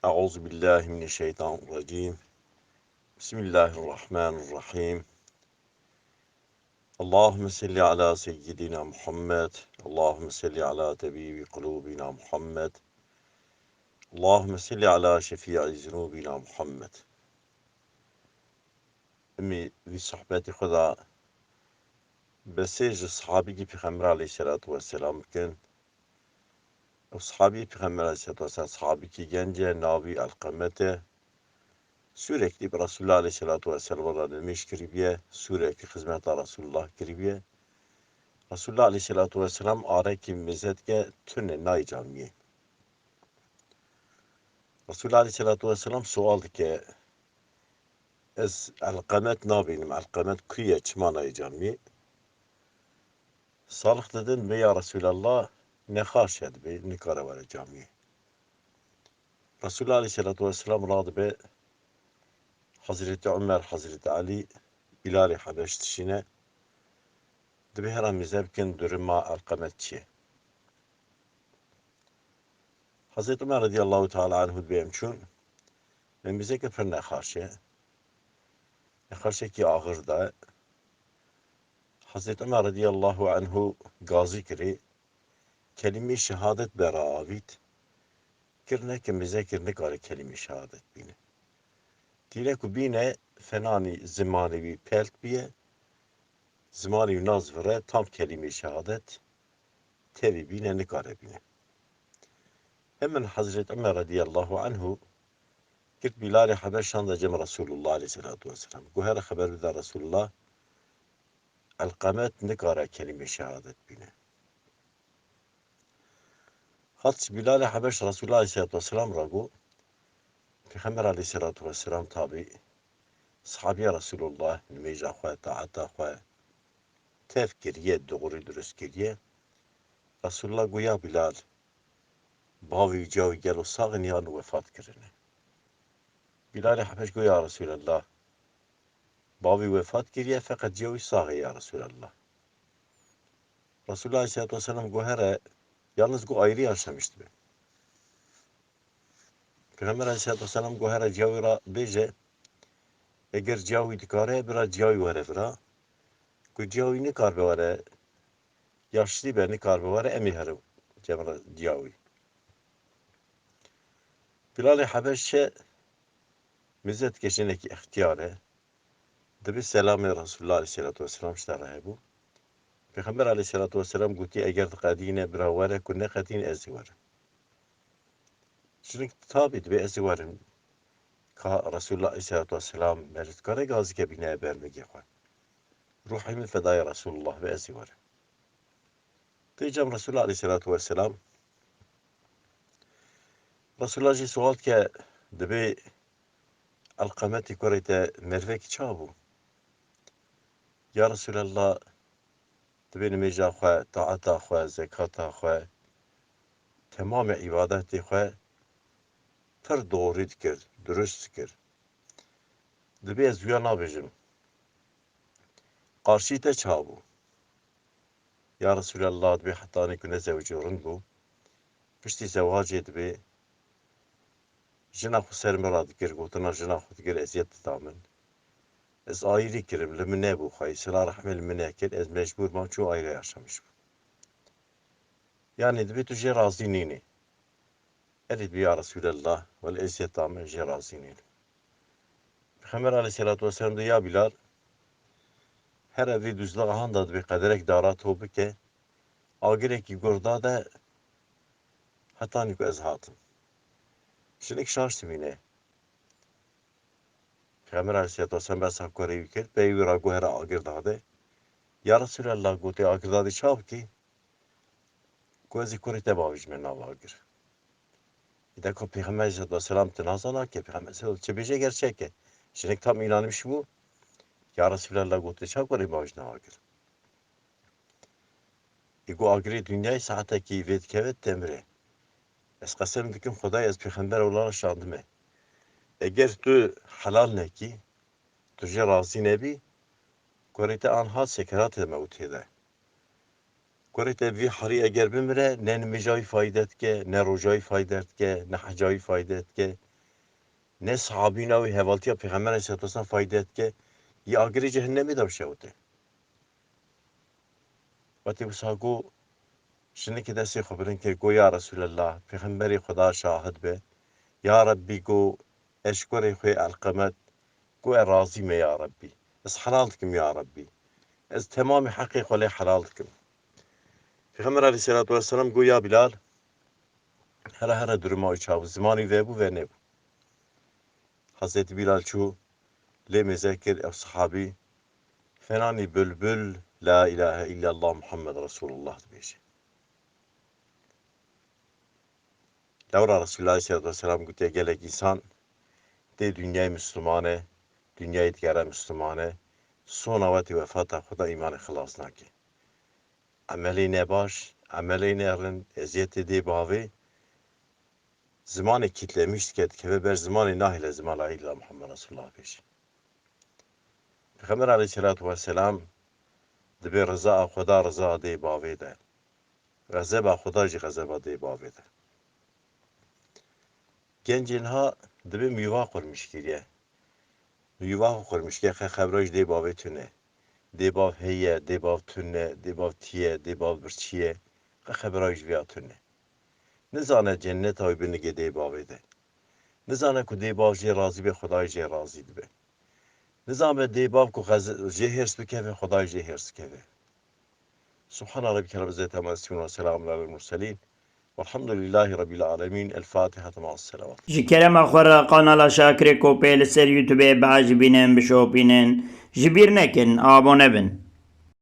Euzu billahi mineşşeytanirracim. Bismillahirrahmanirrahim. Allahumme salli ala seyyidina Muhammed. Allahumme salli ala tabibi kulubina Muhammed. Allahumme salli ala şefii zunubina Muhammed. Emi vi sohbeti Xuda besêj sahabî Peygamber aleyhissalatu vesselam kin. O sahabî Peygamber aleyhissalatu vesselam sahabî ki gence navi Alkamete sürekli bir Resulullah aleyhissalatu vesselam'a demiş kiribiye sürekli hizmeta Resulullah kiribiye. Resulullah aleyhissalatu vesselam araki mezetke tüne nay camiye. Resulullah aleyhissalatu vesselam sualdı ki ez alkamet nabinim, alkamet kuye çima nay camiye. Salih dedin ve ya Resulallah ne haşed be ne kare var camiye. Resulullah aleyhissalatu vesselam radı be Hazreti Ömer, Hazreti Ali Bilal-i Habeş dişine dibe her mezebken duruma alkametçi. Hazreti Ömer radıyallahu teala anhu beyemçun ve bize köpür ne ki ağırda Hazreti Ömer radıyallahu anhu gazi kiri kelime-i şehadet bera avit kirne ki bize kirne kare kelime-i şehadet bine. Dile ku bine fenani zimanevi pelt biye zimanevi nazvere tam kelime-i şehadet tevi bine ne kare bine. Hemen Hazreti Ömer radıyallahu anhu Git Bilal-i Habeş'an da cem Resulullah aleyhissalatu vesselam. Guhera haber vida Resulullah Alkamet ne kara kelime şehadet bine. Hat Bilal-i Habeş Resulullah aleyhissalatu vesselam ragu Peygamber aleyhissalatu vesselam tabi sahabiye Resulullah nümeyca khoya taata khoya tefkiriye doğru dürüst kiriye Resulullah guya Bilal bavi cavi gel o sağın yanı vefat kirine. Bilal-i Habeş guya Resulullah bavi vefat kiriye fakat cavi sağı ya Resulullah. Resulullah aleyhissalatu vesselam guhera yalnız bu ayrı yaşamıştı. Peygamber aleyhissalatu vesselam guhera cavira beje eğer cavi dikare bira cavi vere bira ku cavi ne karbe vare yaşlı beni karbe vare emi her cemra cavi. Bilal-i Habeş'e mizet geçeneki ihtiyare debi selam-ı Resulullah aleyhissalatu vesselam ştara bu. Peygamber aleyhissalatu vesselam guti eğer kadine bira vare ku ne kadine ezi vare. Çünkü tabi de ezi varın ka Resulullah aleyhissalatu vesselam merit kare gazi ke binaya bermegi khoy. Ruhimin fedaya Resulullah ve ezi var. Diyeceğim Resulullah aleyhissalatu vesselam Resulullah ji sual ke dibe alkameti korete merveki çabu. Ya Resulallah dibe nimeja khoy, taata khoy, zekata khoy, tamam ibadeti khoy pır doğru dikir, dürüst dikir. Dibe ez uyana bejim. Karşı te çabu. Ya Resulallah dibe hatta ne güne zevcurun bu. Pişti zevacı dibe jina xu sermera dikir gotuna jina xu dikir eziyet damin. Ez ayrı kirim limine bu xay sıla rahme limine kir ez mecbur mam çu ayrı yaşamış. Yani dibe tu je razı nini. Erid bi ya Resulallah vel eziyet damin je razı nini. Peygamber aleyhissalatu vesselam da ya Bilal her evi düzlüğü handa dibe kaderek darat hobu ke agirek gurda da hatta niku ez hatım. Şimdi şaştım yine. Peygamber aleyhissalatu vesselam ben sakore yükür. Beyvi ragu her agir dağdı. Ya Resulallah gote agir dağdı çab ki Kozi kuri te baviş men avagir. İde ko Peygamber aleyhissalatu vesselam tenazala ki Peygamber aleyhissalatu çebece gerçek ki. Şimdi tam inanmış bu. Ya Resulallah gote çab kuri baviş ne avagir. İgo agiri dünyayı saate ki vetkevet temre. Es kasem dikim Xuday ez Peygamber olarak şandime. Eğer tu halal ne ki tu je razı nebi korite anha sekerat mevt hede. Korite vi hari eğer bimre ne nimijayi faydet ke ne rojayı faydet ke ne hacayı faydet ke ne sahabine ve hevaltiya Peygamber Aleyhisselatü Vesselam fayda etke ya agri cehennemi de bir şey oldu. Vati bu sagu şimdi ki desi xabirin ki go ya Resulallah Peygamberi Xuda şahid be ya Rabbi go eşkuri xuy alqamet go razı me ya Rabbi es halal dikim ya Rabbi ez tamamı hakkı xole halal dikim. Peygamber Aleyhisselatü Vesselam go ya Bilal her duruma uçağı zamanı ve bu ve ne bu. Hazreti Bilal çu le mezekir ev sahabi fenani bülbül la ilahe illallah Muhammed Resulullah diyece. Lavra Resulullah Aleyhisselatü Vesselam güte gelek insan de dünyayı Müslümane, dünyayı digara Müslümane, son avati vefata Xuda imanı xılas naki. Ameli ne baş, ameli ne erin eziyeti de bavi, zamanı kitlemiş ki ve ber zamanı nahile zaman la ilahe Muhammed Resulullah diyece. Peygamber Aleyhisselatü Vesselam dibe rıza Xuda rıza de bavi de. Gazeba Xuda ji gazeba de bavi de. Gencin ha dibe müva kurmuş kiriye. Müva kurmuş ki xebraj de bavi tüne. De bav heye, de bav tüne, de bav tiye, de bav birçiye. Xebraj via tüne. Nizane cennet ay birini de bavi de. Nizane ku de bav ji razı be Xuda ji razı dibe. Nizame de bav ku ji hers bikeve Xuda ji hers keve. Subhana rabbike rabbil izzati amma yasifun ve selamun alel murselin. Velhamdülillahi rabbil alamin. El Fatiha ma'as selavat. Ji kerema xwe re kanala Şakirê Kopê li ser YouTubeê behecî bînin bişopînin. Ji bîr nekin abone bin.